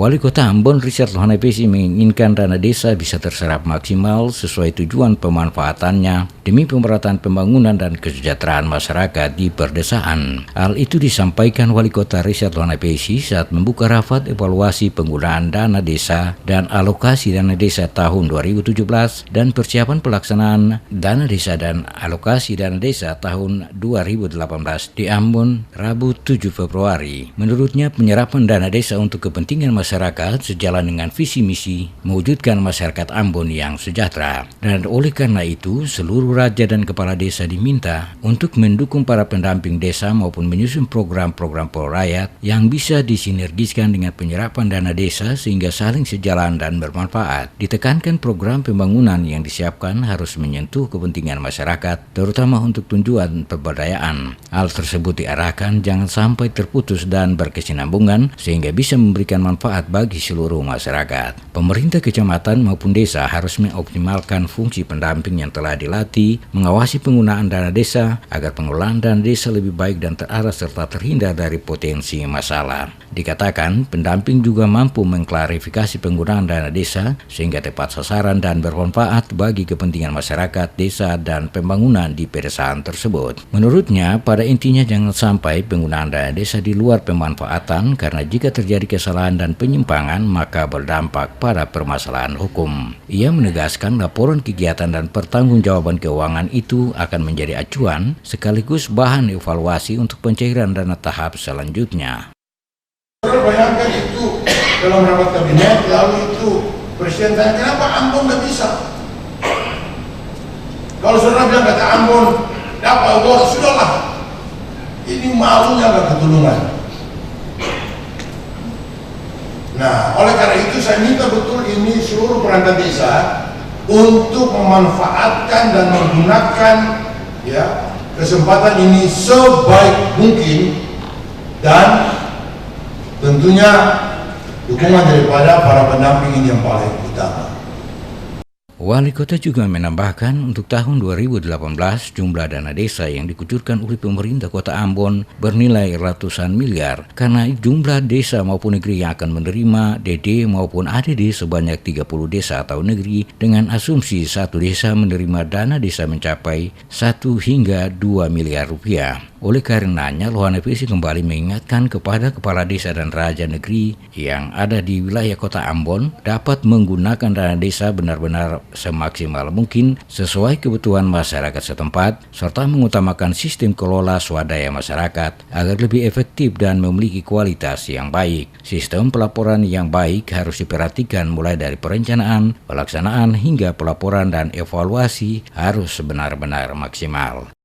Wali Kota Ambon Richard Lohanapesi menginginkan dana desa bisa terserap maksimal sesuai tujuan pemanfaatannya demi pemerataan pembangunan dan kesejahteraan masyarakat di perdesaan. Hal itu disampaikan Wali Kota Richard Lohanapesi saat membuka rapat evaluasi penggunaan dana desa dan alokasi dana desa tahun 2017 dan persiapan pelaksanaan dana desa dan alokasi dana desa tahun 2018 di Ambon, Rabu 7 Februari. Menurutnya, penyerapan dana desa untuk kepentingan masyarakat sejalan dengan visi misi mewujudkan masyarakat Ambon yang sejahtera. Dan oleh karena itu, seluruh raja dan kepala desa diminta untuk mendukung para pendamping desa maupun menyusun program-program pro-rakyat yang bisa disinergiskan dengan penyerapan dana desa sehingga saling sejalan dan bermanfaat. Ditekankan program pembangunan yang disiapkan harus menyentuh kepentingan masyarakat, terutama untuk tujuan pemberdayaan. Hal tersebut diarahkan jangan sampai terputus dan berkesinambungan sehingga bisa memberikan manfaat bagi seluruh masyarakat. Pemerintah kecamatan maupun desa harus mengoptimalkan fungsi pendamping yang telah dilatih, mengawasi penggunaan dana desa agar pengelolaan dana desa lebih baik dan terarah serta terhindar dari potensi masalah. Dikatakan, pendamping juga mampu mengklarifikasi penggunaan dana desa sehingga tepat sasaran dan bermanfaat bagi kepentingan masyarakat, desa, dan pembangunan di pedesaan tersebut. Menurutnya, pada intinya jangan sampai penggunaan dana desa di luar pemanfaatan karena jika terjadi kesalahan dan penyimpangan maka berdampak pada permasalahan hukum. Ia menegaskan laporan kegiatan dan pertanggungjawaban keuangan itu akan menjadi acuan sekaligus bahan evaluasi untuk pencairan dana tahap selanjutnya. Bayangkan itu dalam rapat kabinet, lalu itu Presiden tanya kenapa Ambon nggak bisa? Kalau saudara bilang kata Ambon dapat award, sudahlah. Ini malunya nggak ketulungan. Nah, oleh karena itu saya minta betul ini seluruh perangkat desa untuk memanfaatkan dan menggunakan ya kesempatan ini sebaik mungkin dan tentunya dukungan daripada para pendamping ini yang paling utama. Wali Kota juga menambahkan untuk tahun 2018 jumlah dana desa yang dikucurkan oleh pemerintah Kota Ambon bernilai ratusan miliar karena jumlah desa maupun negeri yang akan menerima DD maupun ADD sebanyak 30 desa atau negeri dengan asumsi satu desa menerima dana desa mencapai 1 hingga 2 miliar rupiah. Oleh karenanya, Lohanapesi kembali mengingatkan kepada kepala desa dan raja negeri yang ada di wilayah Kota Ambon dapat menggunakan dana desa benar-benar semaksimal mungkin sesuai kebutuhan masyarakat setempat serta mengutamakan sistem kelola swadaya masyarakat agar lebih efektif dan memiliki kualitas yang baik. Sistem pelaporan yang baik harus diperhatikan mulai dari perencanaan, pelaksanaan hingga pelaporan dan evaluasi harus benar-benar maksimal.